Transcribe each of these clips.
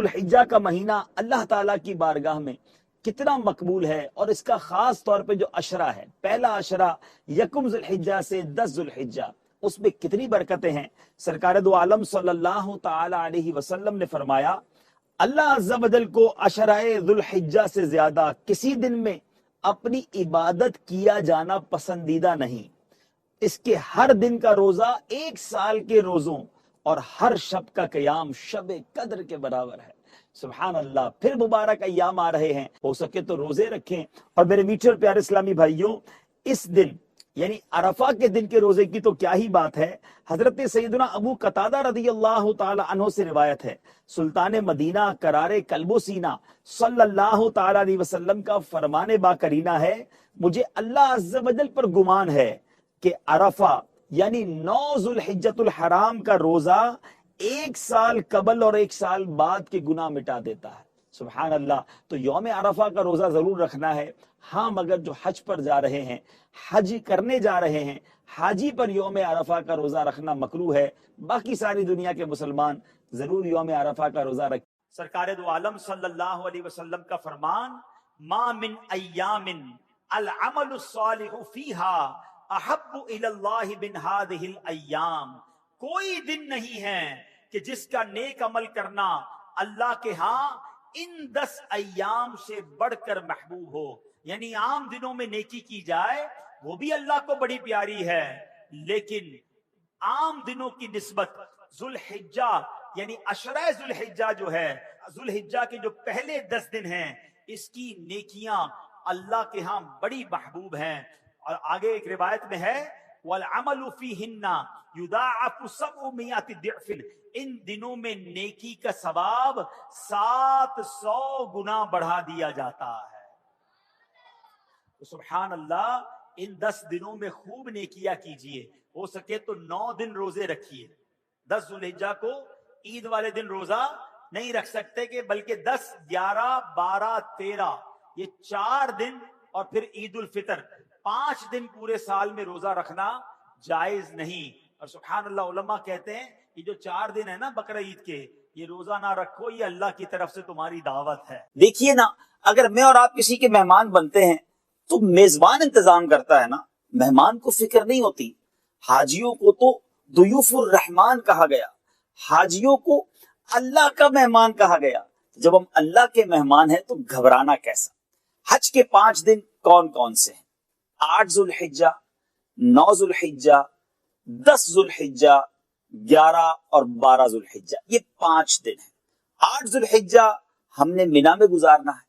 ذوالحجہ کا مہینہ اللہ تعالیٰ کی بارگاہ میں کتنا مقبول ہے، اور اس کا خاص طور پہ جو عشرہ ہے، پہلا عشرہ یکم ذوالحجہ سے 10 ذوالحجہ، اس میں کتنی برکتیں ہیں۔ سرکار دو عالم صلی اللہ تعالی علیہ وسلم نے فرمایا، اللہ عز و جل کو عشرہ ذوالحجہ سے زیادہ کسی دن میں اپنی عبادت کیا جانا پسندیدہ نہیں۔ اس کے ہر دن کا روزہ 1 سال کے روزوں اور ہر شب کا قیام شب قدر کے برابر ہے۔ سبحان اللہ۔ پھر مبارک ایام آ رہے ہیں، ہو سکے تو روزے رکھیں۔ اور میرے میٹھے اور پیارے اسلامی بھائیوں، اس دن یعنی عرفہ کے دن کے روزے کی تو کیا ہی بات ہے۔ حضرت سیدنا ابو قتادہ رضی اللہ تعالی عنہ سے روایت ہے، سلطان مدینہ قرار قلب و سینہ صلی اللہ تعالی علیہ وسلم کا فرمان با کرینہ ہے، مجھے اللہ عز و جل پر گمان ہے کہ عرفہ یعنی 9 ذوالحجۃ الحرام کا روزہ 1 سال قبل اور 1 سال بعد کے گناہ مٹا دیتا ہے۔ سبحان اللہ۔ تو یوم عرفہ کا روزہ ضرور رکھنا ہے۔ ہاں، مگر جو حج پر جا رہے ہیں، حج کرنے جا رہے ہیں، حاجی پر یوم عرفہ کا روزہ رکھنا مکروہ ہے۔ باقی ساری دنیا کے مسلمان ضرور یوم عرفہ کا روزہ رکھیں۔ سرکار دو عالم صلی اللہ علیہ وسلم کا فرمان، ما من ایام العمل الصالح فیہا احب الی اللہ من ہذہ الایام، کوئی دن نہیں ہے کہ جس کا نیک عمل کرنا اللہ کے ہاں ان 10 ایام سے بڑھ کر محبوب ہو۔ یعنی عام دنوں میں نیکی کی جائے وہ بھی اللہ کو بڑی پیاری ہے، لیکن عام دنوں کی نسبت ذوالحجہ یعنی عشرہ ذوالحجہ جو ہے، ذوالحجہ کے جو پہلے 10 دن ہیں، اس کی نیکیاں اللہ کے ہاں بڑی محبوب ہیں۔ اور آگے ایک روایت میں ہے، وَالْعَمَلُ فِيهِنَّ يُضَاعَفُ 700 ضِعْفٍ، ان دنوں میں نیکی کا ثواب 700 گنا بڑھا دیا جاتا ہے۔ تو سبحان اللہ، ان 10 دنوں میں خوب نیکیاں کیجئے۔ ہو سکے تو 9 دن روزے رکھیے۔ 10 ذوالحجہ کو عید والے دن روزہ نہیں رکھ سکتے کہ بلکہ 10، 11، 12، 13 یہ 4 دن، اور پھر عید الفطر 5 دن پورے سال میں روزہ رکھنا جائز نہیں۔ اور سبحان اللہ، علماء کہتے ہیں کہ جو 4 دن ہے نا بقرہ عید کے، یہ روزہ نہ رکھو، یہ اللہ کی طرف سے تمہاری دعوت ہے۔ دیکھیے نا، اگر میں اور آپ کسی کے مہمان بنتے ہیں تو میزبان انتظام کرتا ہے نا، مہمان کو فکر نہیں ہوتی۔ حاجیوں کو تو ضیوف الرحمان کہا گیا، حاجیوں کو اللہ کا مہمان کہا گیا۔ جب ہم اللہ کے مہمان ہیں تو گھبرانا کیسا۔ حج کے 5 دن کون کون سے ہیں؟ 8 ذوالحجہ، 9 ذوالحجہ، 10 ذوالحجہ، 11 اور 12 ذوالحجہ، یہ 5 دن ہیں۔ 8 ذوالحجہ ہم نے مینا میں گزارنا ہے۔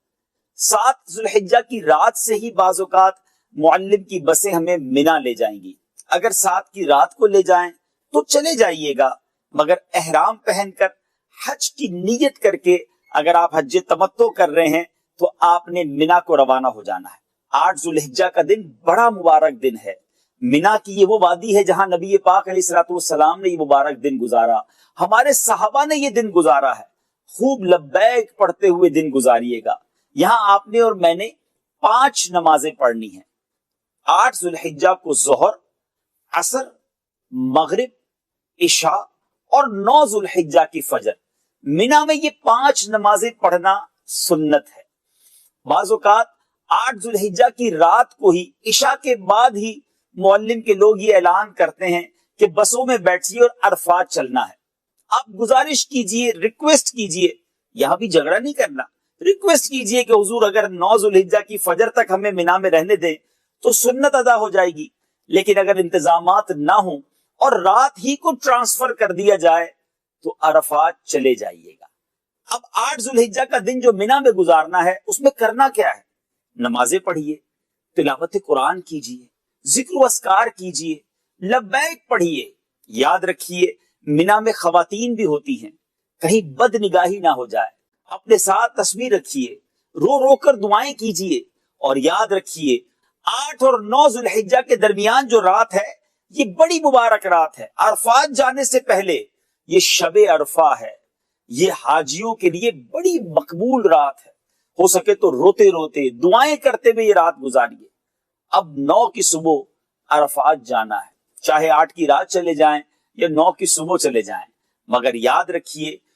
7 ذوالحجہ کی رات سے ہی بعض اوقات معلم کی بسیں ہمیں مینا لے جائیں گی۔ اگر 7 کی رات کو لے جائیں تو چلے جائیے گا، مگر احرام پہن کر حج کی نیت کر کے اگر آپ حج تمتع کر رہے ہیں تو آپ نے مینا کو روانہ ہو جانا ہے۔ 8 ذوالحجہ کا دن بڑا مبارک دن ہے۔ مینا کی یہ وہ وادی ہے جہاں نبی پاک علیہ الصلوۃ والسلام نے یہ مبارک دن گزارا، ہمارے صحابہ نے یہ دن گزارا ہے۔ خوب لبیک پڑھتے ہوئے دن گزاریے گا۔ یہاں آپ نے اور میں نے 5 نمازیں پڑھنی ہیں۔ 8 ذوالحجہ کو ظہر، عصر، مغرب، عشاء اور 9 ذوالحجہ کی فجر۔ مینا میں یہ 5 نمازیں پڑھنا سنت ہے۔ بعض اوقات 8 ذوالحجہ کی رات کو ہی، عشاء کے بعد ہی معلم کے لوگ یہ اعلان کرتے ہیں کہ بسوں میں بیٹھیے اور عرفات چلنا ہے۔ آپ گزارش کیجئے، ریکویسٹ کیجئے، یہاں بھی جھگڑا نہیں کرنا، ریکویسٹ کیجئے کہ حضور اگر 9 ذوالحجہ کی فجر تک ہمیں مینا میں رہنے دیں تو سنت ادا ہو جائے گی، لیکن اگر انتظامات نہ ہوں اور رات ہی کو ٹرانسفر کر دیا جائے تو عرفات چلے جائیے گا۔ اب 8 ذوالحجہ کا دن جو مینا میں گزارنا ہے، اس میں کرنا کیا ہے؟ نمازیں پڑھیے، تلاوت قرآن کیجئے، ذکر و اذکار کیجئے، لبیک پڑھیے۔ یاد رکھیے، مینا میں خواتین بھی ہوتی ہیں، کہیں بد نگاہی نہ ہو جائے۔ اپنے ساتھ تصویر رکھیے، رو رو کر دعائیں کیجئے، اور یاد رکھیے 8 اور 9 ذوالحجہ کے درمیان جو رات ہے یہ بڑی مبارک رات ہے۔ عرفات جانے سے پہلے یہ شب عرفہ ہے، یہ حاجیوں کے لیے بڑی مقبول رات ہے۔ ہو سکے تو روتے روتے دعائیں کرتے ہوئے یہ رات گزاریے۔ اب 9 کی صبح عرفات جانا ہے، چاہے 8 کی رات چلے جائیں یا 9 کی صبح چلے جائیں، مگر یاد رکھیے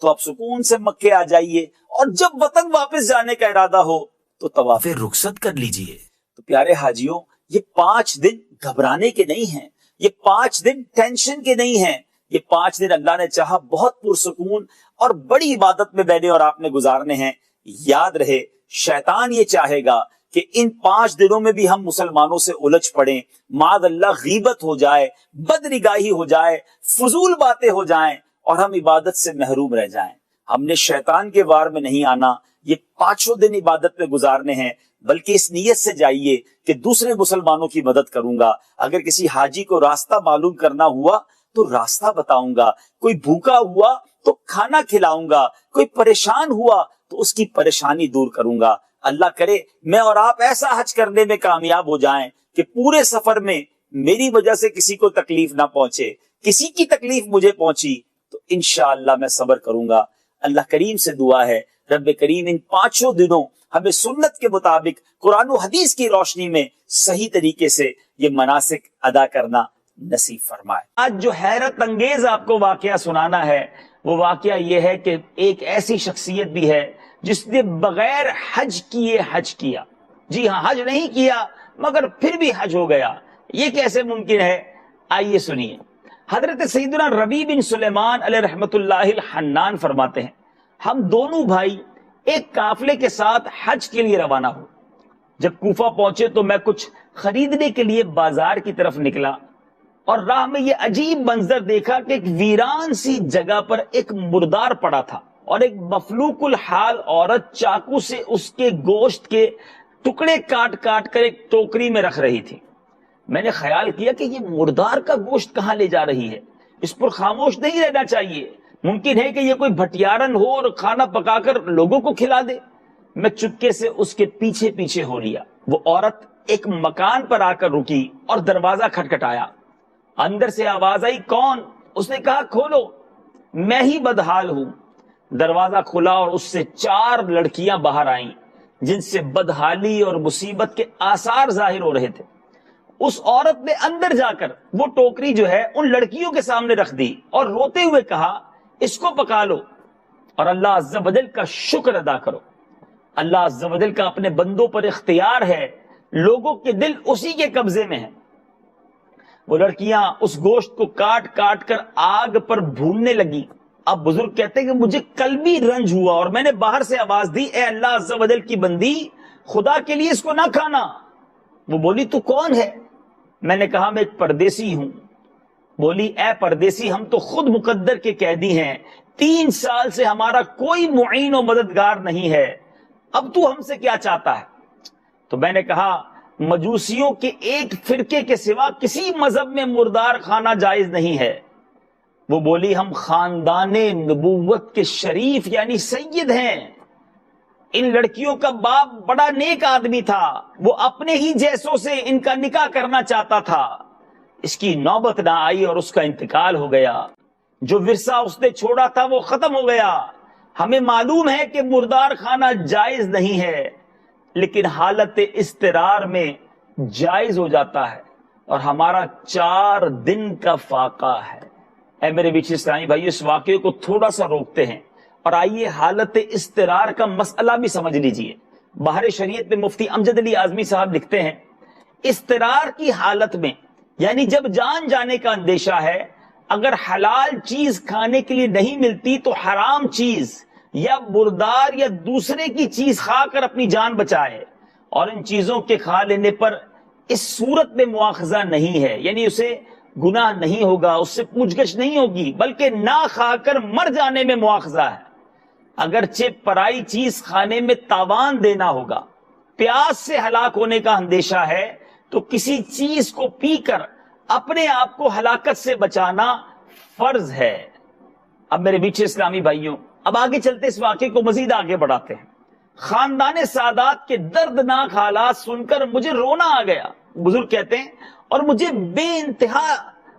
تو آپ سکون سے مکے آ جائیے، اور جب وطن واپس جانے کا ارادہ ہو تو طواف رخصت کر لیجئے۔ تو پیارے حاجیوں، یہ 5 دن گھبرانے کے نہیں ہیں، یہ 5 دن ٹینشن کے نہیں ہیں، یہ 5 دن اللہ نے چاہا بہت پرسکون اور بڑی عبادت میں میں نے اور آپ نے گزارنے ہیں۔ یاد رہے، شیطان یہ چاہے گا کہ ان 5 دنوں میں بھی ہم مسلمانوں سے الجھ پڑیں، معاذ اللہ غیبت ہو جائے، بدنگاہی ہو جائے، فضول باتیں ہو جائیں اور ہم عبادت سے محروم رہ جائیں۔ ہم نے شیطان کے وار میں نہیں آنا، یہ 5 دن عبادت میں گزارنے ہیں، بلکہ اس نیت سے جائیے کہ دوسرے مسلمانوں کی مدد کروں گا۔ اگر کسی حاجی کو راستہ معلوم کرنا ہوا تو راستہ بتاؤں گا، کوئی بھوکا ہوا تو کھانا کھلاؤں گا، کوئی پریشان ہوا تو اس کی پریشانی دور کروں گا۔ اللہ کرے میں اور آپ ایسا حج کرنے میں کامیاب ہو جائیں کہ پورے سفر میں میری وجہ سے کسی کو تکلیف نہ پہنچے، کسی کی تکلیف مجھے پہنچی تو انشاءاللہ میں صبر کروں گا۔ اللہ کریم سے دعا ہے رب کریم ان 5 دنوں ہمیں سنت کے مطابق قرآن و حدیث کی روشنی میں صحیح طریقے سے یہ مناسک ادا کرنا نصیب فرمائے۔ آج جو حیرت انگیز آپ کو واقعہ سنانا ہے وہ واقعہ یہ ہے کہ ایک ایسی شخصیت بھی ہے جس نے بغیر حج کیے حج کیا۔ جی ہاں، حج نہیں کیا مگر پھر بھی حج ہو گیا۔ یہ کیسے ممکن ہے؟ آئیے سنیے۔ حضرت سیدنا ربیع بن سلیمان علیہ رحمت اللہ الحنان فرماتے ہیں، ہم دونوں بھائی ایک قافلے کے ساتھ حج کے لیے روانہ ہو۔ جب کوفہ پہنچے تو میں کچھ خریدنے کے لیے بازار کی طرف نکلا اور راہ میں یہ عجیب منظر دیکھا کہ ایک ویران سی جگہ پر ایک مردار پڑا تھا اور ایک مفلوق الحال عورت چاقو سے اس کے گوشت کے ٹکڑے کاٹ کاٹ کر ایک ٹوکری میں رکھ رہی تھی۔ میں نے خیال کیا کہ یہ مردار کا گوشت کہاں لے جا رہی ہے، اس پر خاموش نہیں رہنا چاہیے، ممکن ہے کہ یہ کوئی بھٹیارن ہو اور کھانا پکا کر لوگوں کو کھلا دے۔ میں چپکے سے اس کے پیچھے پیچھے ہو لیا۔ وہ عورت ایک مکان پر آ کر رکی اور دروازہ کھٹکھٹایا۔ اندر سے آواز آئی، کون؟ اس نے کہا، کھولو، میں ہی بدحال ہوں۔ دروازہ کھلا اور اس سے 4 لڑکیاں باہر آئیں جن سے بدحالی اور مصیبت کے آثار ظاہر ہو رہے تھے۔ اس عورت نے اندر جا کر وہ ٹوکری جو ہے ان لڑکیوں کے سامنے رکھ دی اور روتے ہوئے کہا، اس کو پکا لو اور اللہ عز و جل کا شکر ادا کرو۔ اللہ عز و جل کا اپنے بندوں پر اختیار ہے، لوگوں کے دل اسی کے قبضے میں ہیں۔ وہ لڑکیاں اس گوشت کو کاٹ کاٹ کر آگ پر بھوننے لگی۔ اب بزرگ کہتے ہیں کہ مجھے قلبی رنج ہوا اور میں نے باہر سے آواز دی، اے اللہ عز و جل کی بندی، خدا کے لیے اس کو نہ کھانا۔ وہ بولی، تو کون ہے؟ میں نے کہا، میں ایک پردیسی ہوں۔ بولی، اے پردیسی، ہم تو خود مقدر کے قیدی ہیں، 3 سال سے ہمارا کوئی معین و مددگار نہیں ہے، اب تو ہم سے کیا چاہتا ہے؟ تو میں نے کہا، مجوسیوں کے ایک فرقے کے سوا کسی مذہب میں مردار کھانا جائز نہیں ہے۔ وہ بولی، ہم خاندان نبوت کے شریف یعنی سید ہیں، ان لڑکیوں کا باپ بڑا نیک آدمی تھا، وہ اپنے ہی جیسوں سے ان کا نکاح کرنا چاہتا تھا، اس کی نوبت نہ آئی اور اس کا انتقال ہو گیا، جو ورثہ اس نے چھوڑا تھا وہ ختم ہو گیا۔ ہمیں معلوم ہے کہ مردار کھانا جائز نہیں ہے، لیکن حالت اضطرار میں جائز ہو جاتا ہے اور ہمارا 4 دن کا فاقہ ہے۔ اے میرے بیچ اسلامی بھائی، اس واقعے کو تھوڑا سا روکتے ہیں اور آئیے حالت اضطرار کا مسئلہ بھی سمجھ لیجئے۔ بحر شریعت میں مفتی امجد علی اعظمی صاحب لکھتے ہیں، اضطرار کی حالت میں یعنی جب جان جانے کا اندیشہ ہے، اگر حلال چیز کھانے کے لیے نہیں ملتی تو حرام چیز یا مردار یا دوسرے کی چیز کھا کر اپنی جان بچائے، اور ان چیزوں کے کھا لینے پر اس صورت میں مواخذہ نہیں ہے، یعنی اسے گناہ نہیں ہوگا، اس سے پوچھ گچھ نہیں ہوگی، بلکہ نہ کھا کر مر جانے میں مواخذہ ہے۔ اگرچہ پرائی چیز کھانے میں تاوان دینا ہوگا، پیاس سے ہلاک ہونے کا اندیشہ ہے، تو کسی چیز کو پی کر اپنے آپ کو ہلاکت سے بچانا فرض ہے۔ اب میرے بیچ اسلامی بھائیوں، اب آگے چلتے اس واقعے کو مزید آگے بڑھاتے ہیں۔ خاندان سادات کے دردناک حالات سن کر مجھے رونا آ گیا، بزرگ کہتے ہیں، اور مجھے بے انتہا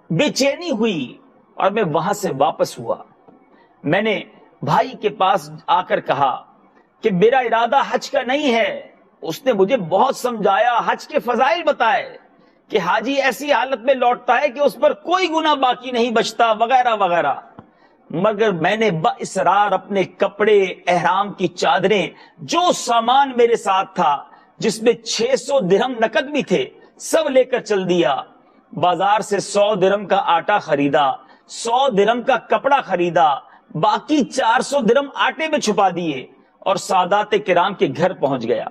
بے چینی ہوئی اور میں وہاں سے واپس ہوا۔ میں نے بھائی کے پاس آ کر کہا کہ میرا ارادہ حج کا نہیں ہے۔ اس نے مجھے بہت سمجھایا، حج کے فضائل بتائے کہ حاجی ایسی حالت میں لوٹتا ہے کہ اس پر کوئی گناہ باقی نہیں بچتا، وغیرہ وغیرہ۔ مگر میں نے باسرار اپنے کپڑے، احرام کی چادریں، جو سامان میرے ساتھ تھا جس میں 600 درہم نقد بھی تھے، سب لے کر چل دیا۔ بازار سے 100 درہم کا آٹا خریدا، 100 درہم کا کپڑا خریدا، باقی 400 درہم آٹے میں چھپا دیے اور سادات کرام کے گھر پہنچ گیا۔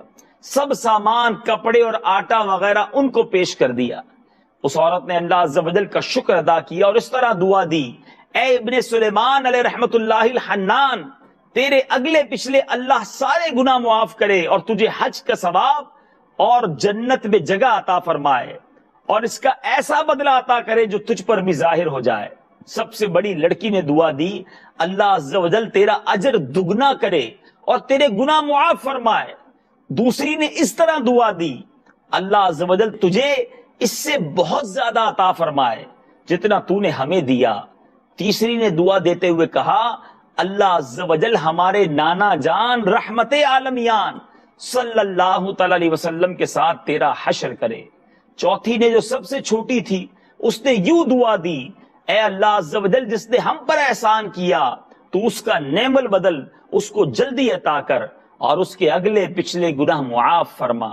سب سامان، کپڑے اور آٹا وغیرہ ان کو پیش کر دیا۔ اس عورت نے اللہ عز و جل کا شکر ادا کیا اور اس طرح دعا دی، اے ابن سلیمان علیہ رحمت اللہ الحنان، تیرے اگلے پچھلے اللہ سارے گناہ معاف کرے اور تجھے حج کا ثواب اور جنت میں جگہ عطا فرمائے اور اس کا ایسا بدلہ عطا کرے جو تجھ پر بھی ظاہر ہو جائے۔ سب سے بڑی لڑکی نے دعا دی، اللہ عز و جل تیرا اجر دگنا کرے اور تیرے گناہ معاف فرمائے۔ دوسری نے اس طرح دعا دی، اللہ عز و جل تجھے اس سے بہت زیادہ عطا فرمائے جتنا تو نے ہمیں دیا۔ تیسری نے دعا دیتے ہوئے کہا، اللہ عز و جل ہمارے نانا جان رحمت عالمیان صلی اللہ تعالی علیہ وسلم کے ساتھ تیرا حشر کرے۔ چوتھی نے جو سب سے چھوٹی تھی اس نے یوں دعا دی، اے اللہ عز و جل جس نے ہم پر احسان کیا تو اس کا نعم البدل اس کو جلدی عطا کر اور اس کے اگلے پچھلے گناہ معاف فرما۔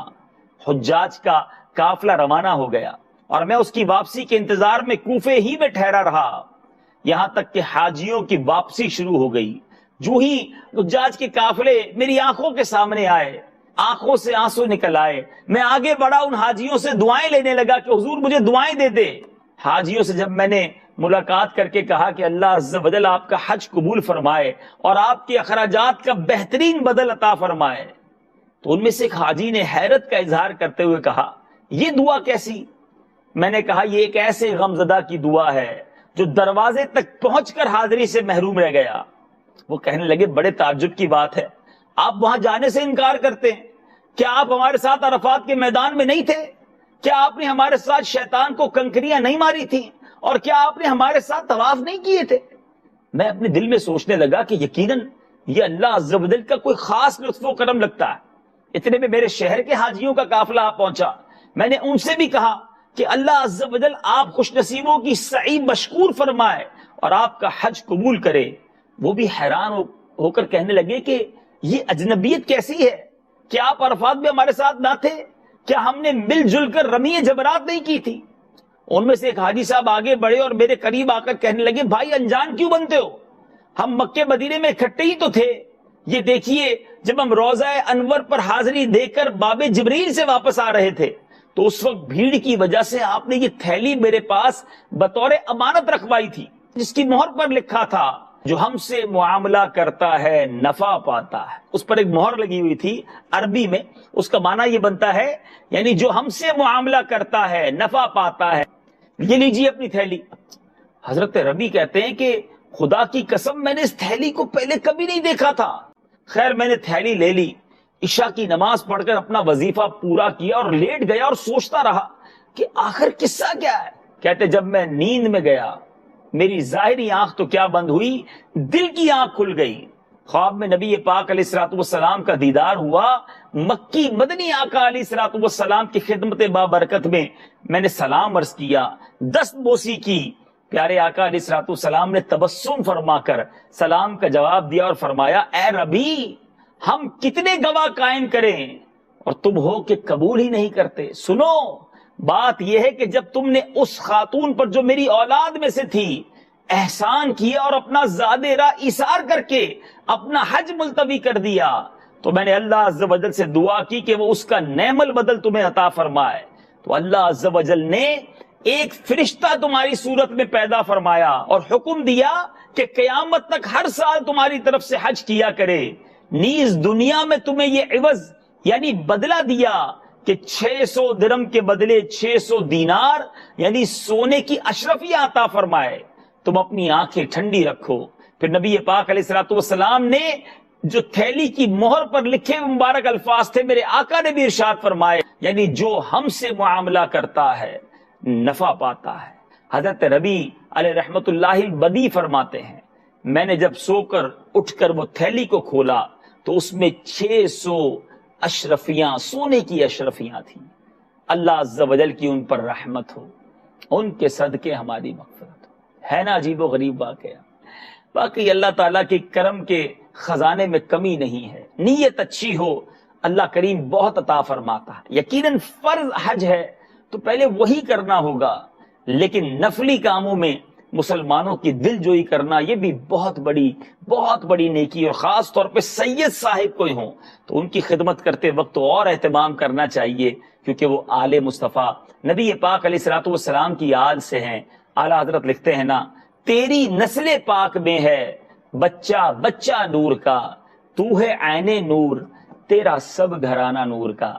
حجاج کا قافلہ روانہ ہو گیا اور میں اس کی واپسی کے انتظار میں کوفے ہی میں ٹھہرا رہا، یہاں تک کہ حاجیوں کی واپسی شروع ہو گئی۔ جو ہی حجاج کے قافلے میری آنکھوں کے سامنے آئے، آنکھوں سے آنسو نکل آئے، میں آگے بڑھا، ان حاجیوں سے دعائیں لینے لگا کہ حضور مجھے دعائیں دے دے۔ حاجیوں سے جب میں نے ملاقات کر کے کہا کہ اللہ عز و جل آپ کا حج قبول فرمائے اور آپ کے اخراجات کا بہترین بدل عطا فرمائے، تو ان میں سے ایک حاجی نے حیرت کا اظہار کرتے ہوئے کہا، یہ دعا کیسی؟ میں نے کہا یہ ایک ایسے غمزدہ کی دعا ہے جو دروازے تک پہنچ کر حاضری سے محروم رہ گیا۔ وہ کہنے لگے، بڑے تعجب کی بات ہے، آپ وہاں جانے سے انکار کرتے ہیں؟ کیا آپ ہمارے ساتھ عرفات کے میدان میں نہیں تھے؟ کیا آپ نے ہمارے ساتھ شیطان کو کنکریاں نہیں ماری تھی؟ اور کیا آپ نے ہمارے ساتھ طواف نہیں کیے تھے؟ میں اپنے دل میں سوچنے لگا کہ یقیناً یہ اللہ عز و جل کا کوئی خاص لطف و کرم لگتا ہے۔ اتنے میں میرے شہر کے حاجیوں کا قافلہ آ پہنچا۔ میں نے ان سے بھی کہا کہ اللہ عز و جل آپ خوش نصیبوں کی سعی مشکور فرمائے اور آپ کا حج قبول کرے۔ وہ بھی حیران ہو کر کہنے لگے کہ یہ اجنبیت کیسی ہے؟ کیا آپ عرفات میں ہمارے ساتھ نہ تھے؟ کیا ہم نے مل جل کر رمی جمرات نہیں کی تھی؟ ان میں سے ایک حاجی صاحب آگے بڑھے اور میرے قریب آ کر کہنے لگے، بھائی انجان کیوں بنتے ہو؟ ہم مکے مدینے میں اکٹھے ہی تو تھے۔ یہ دیکھیے، جب ہم روضہ انور پر حاضری دے کر باب جبریل سے واپس آ رہے تھے تو اس وقت بھیڑ کی وجہ سے آپ نے یہ تھیلی میرے پاس بطور امانت رکھوائی تھی جس کی مہر پر لکھا تھا، جو ہم سے معاملہ کرتا ہے نفع پاتا ہے۔ اس پر ایک مہر لگی ہوئی تھی عربی میں، اس کا معنی یہ بنتا ہے یعنی جو ہم سے معاملہ کرتا ہے نفع پاتا ہے۔ یہ لیجیے اپنی تھیلی۔ حضرت ربی کہتے ہیں کہ خدا کی قسم میں نے اس تھیلی کو پہلے کبھی نہیں دیکھا تھا۔ خیر میں نے تھیلی لے لی، عشاء کی نماز پڑھ کر اپنا وظیفہ پورا کیا اور لیٹ گیا اور سوچتا رہا کہ آخر قصہ کیا ہے۔ کہتے جب میں نیند میں گیا، میری ظاہری آنکھ تو کیا بند ہوئی، دل کی آنکھ کھل گئی۔ خواب میں نبی پاک علیہ الصلوۃ والسلام کا دیدار ہوا۔ مکی مدنی آقا علیہ الصلوۃ والسلام کی خدمت بابرکت میں میں نے سلام عرض کیا، دست بوسی کی۔ پیارے آقا علیہ الصلوۃ والسلام نے تبسم فرما کر سلام کا جواب دیا اور فرمایا، اے ربی، ہم کتنے گواہ قائم کریں اور تم ہو کہ قبول ہی نہیں کرتے۔ سنو، بات یہ ہے کہ جب تم نے اس خاتون پر جو میری اولاد میں سے تھی احسان کیا اور اپنا زاد راہ ایثار کر کے اپنا حج ملتوی کر دیا تو میں نے اللہ عز و جل سے دعا کی کہ وہ اس کا نعم البدل تمہیں عطا فرمائے۔ تو اللہ عز و جل نے ایک فرشتہ تمہاری صورت میں پیدا فرمایا اور حکم دیا کہ قیامت تک ہر سال تمہاری طرف سے حج کیا کرے۔ نیز دنیا میں تمہیں یہ عوض یعنی بدلہ دیا کہ 600 درہم کے بدلے 600 دینار یعنی سونے کی اشرفیہ عطا فرمائے۔ تم اپنی آنکھیں ٹھنڈی رکھو۔ پھر نبی پاک علیہ الصلوۃ والسلام نے جو تھیلی کی مہر پر لکھے مبارک الفاظ تھے، میرے آقا نے بھی ارشاد فرمائے، یعنی جو ہم سے معاملہ کرتا ہے نفع پاتا ہے۔ حضرت ربی علیہ رحمت اللہ البدی فرماتے ہیں، میں نے جب سو کر اٹھ کر وہ تھیلی کو کھولا تو اس میں 600 اشرفیاں، سونے کی اشرفیاں تھیں۔ اللہ عز و جل کی ان پر رحمت ہو، ان کے صدقے ہماری مغفرت ہو۔ ہے نا عجیب و غریب واقعہ؟ باقی اللہ تعالیٰ کے کرم کے خزانے میں کمی نہیں ہے، نیت اچھی ہو اللہ کریم بہت عطا فرماتا ہے۔ یقیناً فرض حج ہے تو پہلے وہی کرنا ہوگا، لیکن نفلی کاموں میں مسلمانوں کی دل جوئی کرنا یہ بھی بہت بڑی نیکی، اور خاص طور پہ سید صاحب کوئی ہوں تو ان کی خدمت کرتے وقت تو اور اہتمام کرنا چاہیے، کیونکہ وہ آل مصطفیٰ نبی پاک علیہ الصلوۃ والسلام کی آل سے ہیں۔ اعلیٰ حضرت لکھتے ہیں نا، تیری نسل پاک میں ہے بچہ بچہ نور کا، تو ہے عین نور تیرا سب گھرانہ نور کا۔